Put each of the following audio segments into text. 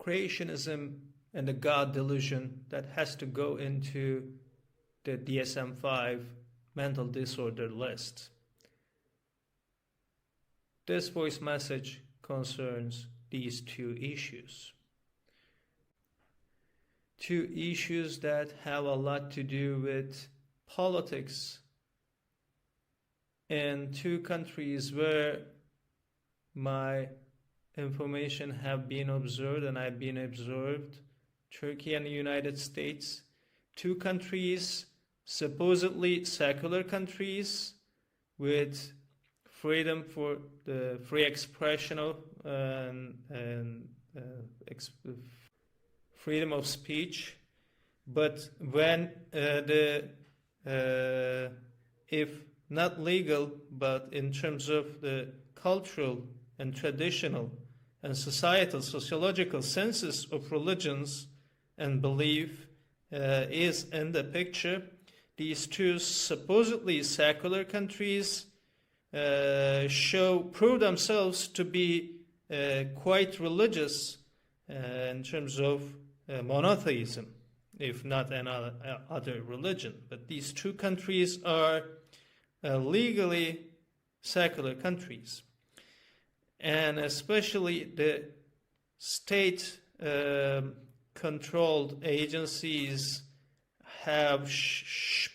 creationism and the God delusion that has to go into the DSM-5 mental disorder list. This voice message concerns these two issues. Two issues that have a lot to do with politics in two countries where my information have been observed and I've been observed, Turkey and the United States. Two countries, supposedly secular countries, with freedom for the free expression of freedom of speech, but when if not legal, but in terms of the cultural and traditional and societal, sociological census of religions and belief is in the picture, these two supposedly secular countries prove themselves to be quite religious in terms of monotheism, if not other religion. But these two countries are legally secular countries. And especially the state-controlled agencies have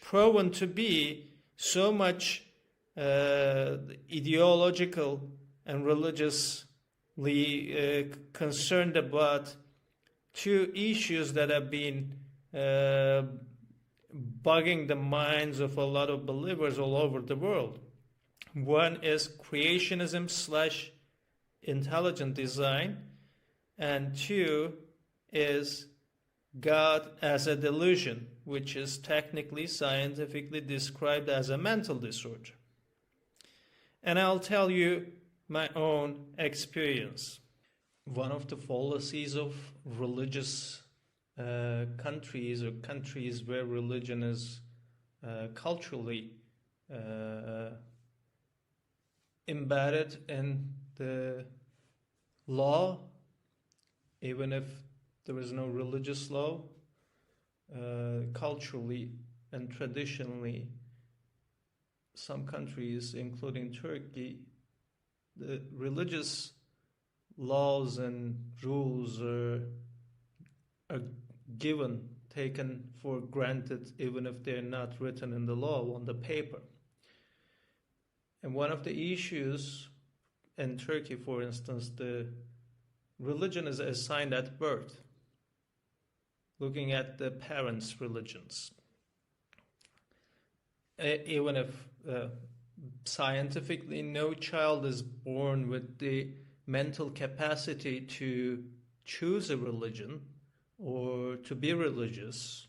proven to be so much ideological and religiously concerned about two issues that have been bugging the minds of a lot of believers all over the world. One is creationism / intelligent design, and two is God as a delusion, which is technically, scientifically described as a mental disorder. And I'll tell you my own experience. One of the fallacies of religious countries, or countries where religion is culturally embedded in the law, even if there is no religious law, culturally and traditionally, some countries, including Turkey, the religious laws and rules are taken for granted, even if they're not written in the law, on the paper. And one of the issues in Turkey, for instance, the religion is assigned at birth, looking at the parents' religions. Even if scientifically no child is born with the mental capacity to choose a religion or to be religious,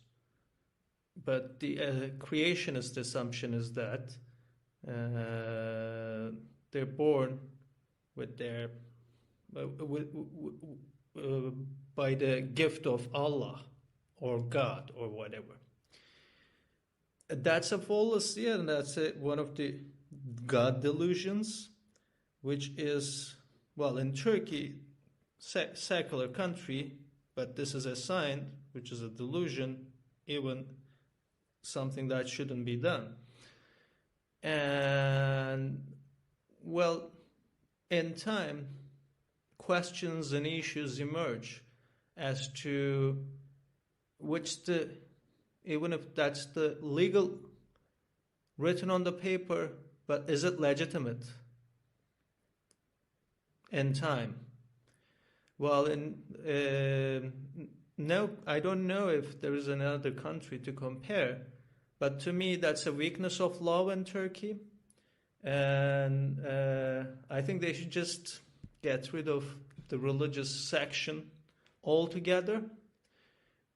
but the creationist assumption is that they're born with their by the gift of Allah or God or whatever. That's a fallacy, and that's one of the God delusions, which is, well, in Turkey, secular country, but this is a sign, which is a delusion, even something that shouldn't be done. And, well, in time, questions and issues emerge as to even if that's the legal written on the paper, but is it legitimate in time? Well, no, I don't know if there is another country to compare, but to me that's a weakness of law in Turkey, and I think they should just get rid of the religious section altogether,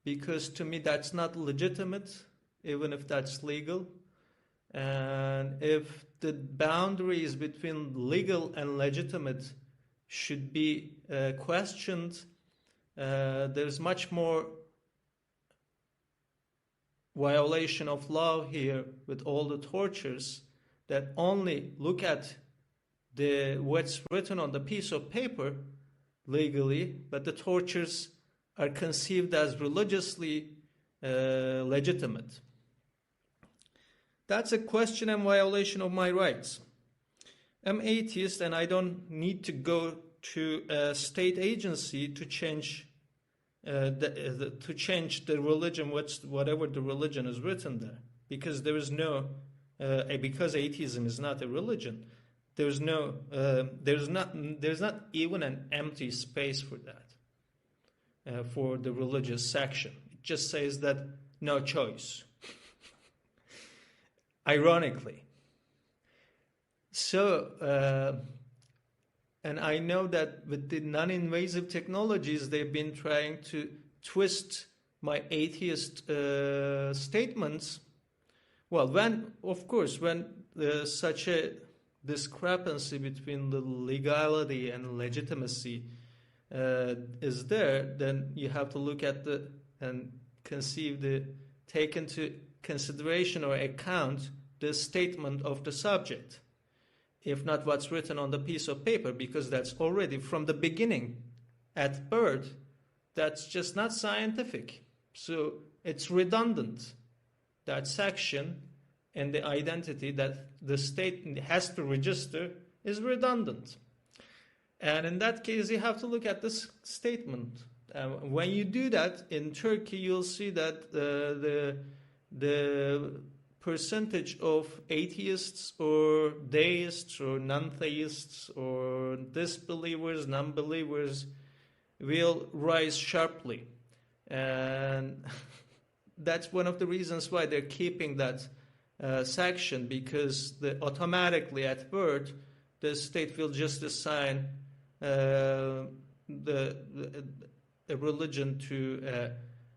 because to me that's not legitimate, even if that's legal. And if the boundaries between legal and legitimate should be questioned, there's much more violation of law here with all the tortures that only look at what's written on the piece of paper legally, but the tortures are conceived as religiously legitimate. That's a question and violation of my rights. I'm atheist and I don't need to go to a state agency to change the religion, whatever the religion is written there, because there is no because atheism is not a religion. There's not even an empty space for that, for the religious section. It just says that no choice. Ironically. So, and I know that with the non-invasive technologies, they've been trying to twist my atheist statements. Well, when such a discrepancy between the legality and legitimacy is there, then you have to look at take into consideration or account the statement of the subject, if not what's written on the piece of paper, because that's already from the beginning, at birth, that's just not scientific. So it's redundant. That section and the identity that the state has to register is redundant. And in that case, you have to look at this statement. When you do that, in Turkey, you'll see that the percentage of atheists or deists or non-theists or disbelievers, non-believers will rise sharply. And that's one of the reasons why they're keeping that section, because automatically at birth, the state will just assign a religion to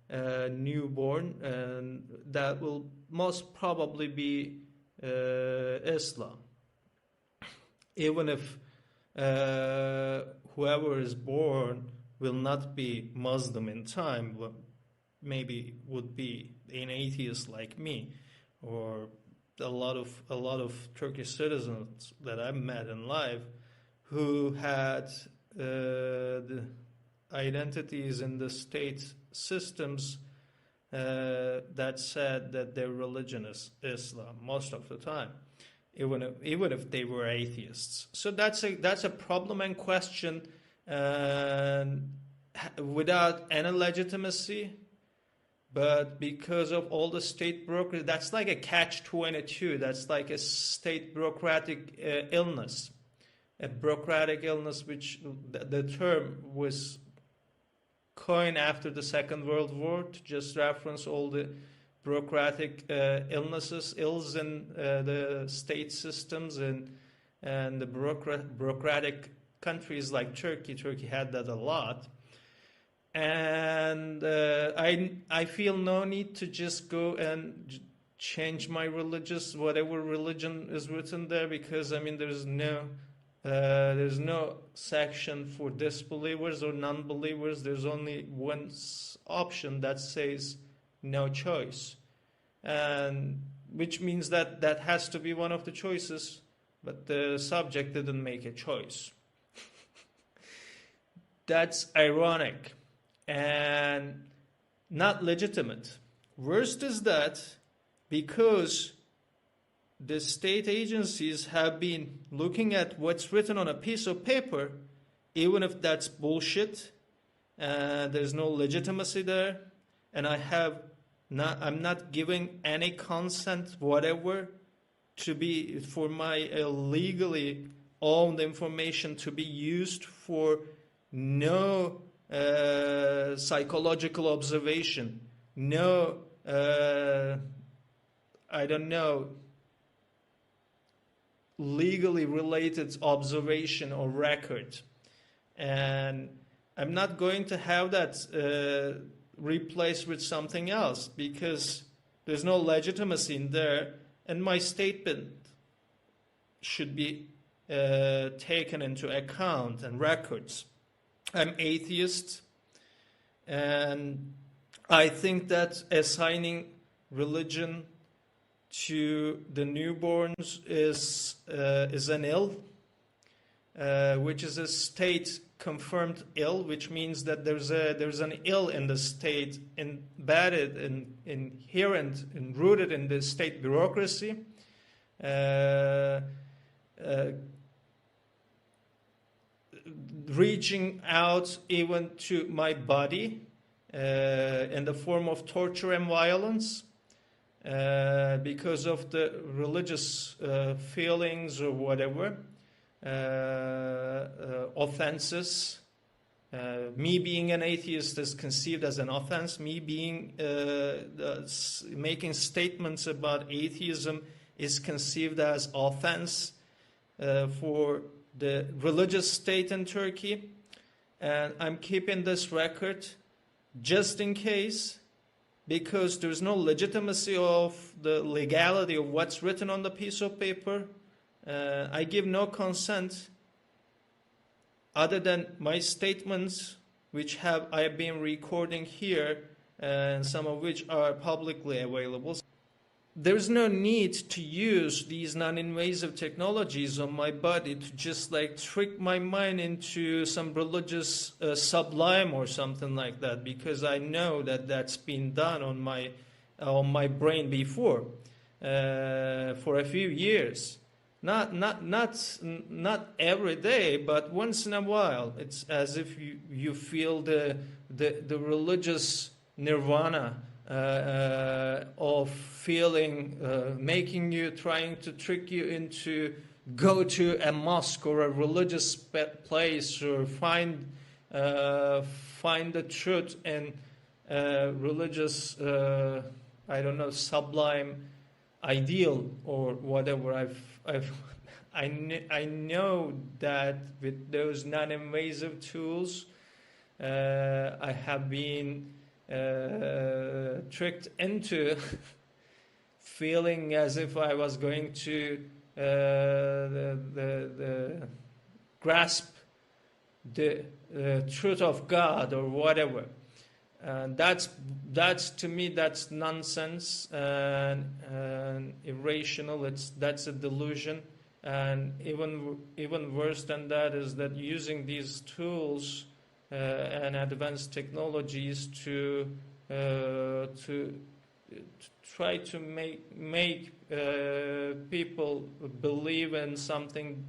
a newborn, and that will most probably be Islam. Even if whoever is born will not be Muslim in time, but maybe would be an atheist like me, or a lot of Turkish citizens that I've met in life who had the identities in the state systems that said that their religion is Islam most of the time, even if they were atheists. So that's a problem and question, without any legitimacy. But because of all the state bureaucracy, that's like a catch-22. That's like a state bureaucratic illness. A bureaucratic illness, which the term was coined after the Second World War to just reference all the bureaucratic ills in the state systems and the bureaucratic countries like Turkey. Turkey had that a lot. And I feel no need to just go and change my whatever religion is written there, because there's no section for disbelievers or non-believers. There's only one option that says no choice, and which means that has to be one of the choices, but the subject didn't make a choice. That's ironic and not legitimate. Worst is that because the state agencies have been looking at what's written on a piece of paper, even if that's bullshit, there's no legitimacy there, and I'm not giving any consent whatever for my legally owned information to be used for no psychological observation, no legally related observation or record. And I'm not going to have that replaced with something else, because there's no legitimacy in there, and my statement should be taken into account and records. I'm atheist, and I think that assigning religion to the newborns is an ill. which is a state-confirmed ill, which means that there's an ill in the state, embedded, inherent, and rooted in the state bureaucracy. Reaching out even to my body in the form of torture and violence because of the religious feelings or whatever, offenses. Me being an atheist is conceived as an offense. Me being making statements about atheism is conceived as offense for the religious state in Turkey. And I'm keeping this record just in case, because there's no legitimacy of the legality of what's written on the piece of paper. I give no consent other than my statements, which I have been recording here, and some of which are publicly available. There's no need to use these non-invasive technologies on my body to just like trick my mind into some religious sublime or something like that, because I know that that's been done on my brain before for a few years. Not every day, but once in a while. It's as if you feel the religious nirvana of feeling, trying to trick you into go to a mosque or a religious place, or find the truth in religious, sublime ideal or whatever. I know that with those non-invasive tools, I have been tricked into feeling as if I was going to grasp the truth of God or whatever. And that's to me, that's nonsense and irrational. That's a delusion. And even worse than that is that using these tools and advanced technologies to try to make people believe in something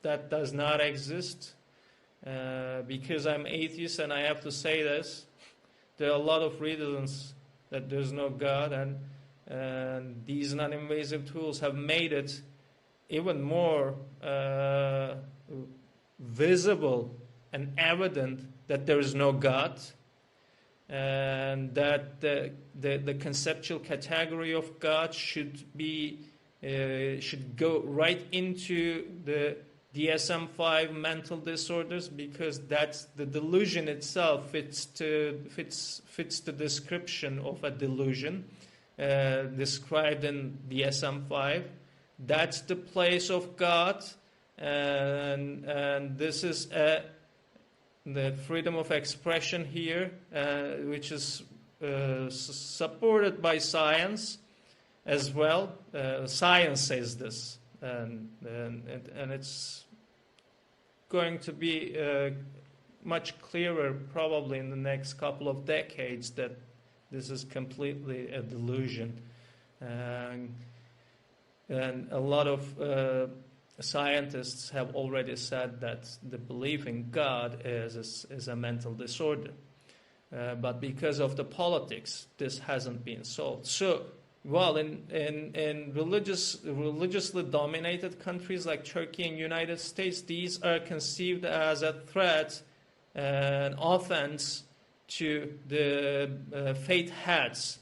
that does not exist. Because I'm atheist and I have to say this, there are a lot of reasons that there's no God, and these non-invasive tools have made it even more visible and evident that there is no God, and that the conceptual category of God should go right into the DSM-5 mental disorders, because that's the delusion itself fits the description of a delusion described in DSM-5. That's the place of God, and this is the freedom of expression here, which is supported by science as well. Science says this, and it's going to be much clearer probably in the next couple of decades that this is completely a delusion. And a lot of scientists have already said that the belief in God is a mental disorder. But because of the politics, this hasn't been solved. So, well, in religiously dominated countries like Turkey and United States, these are conceived as a threat, an offense to the faith heads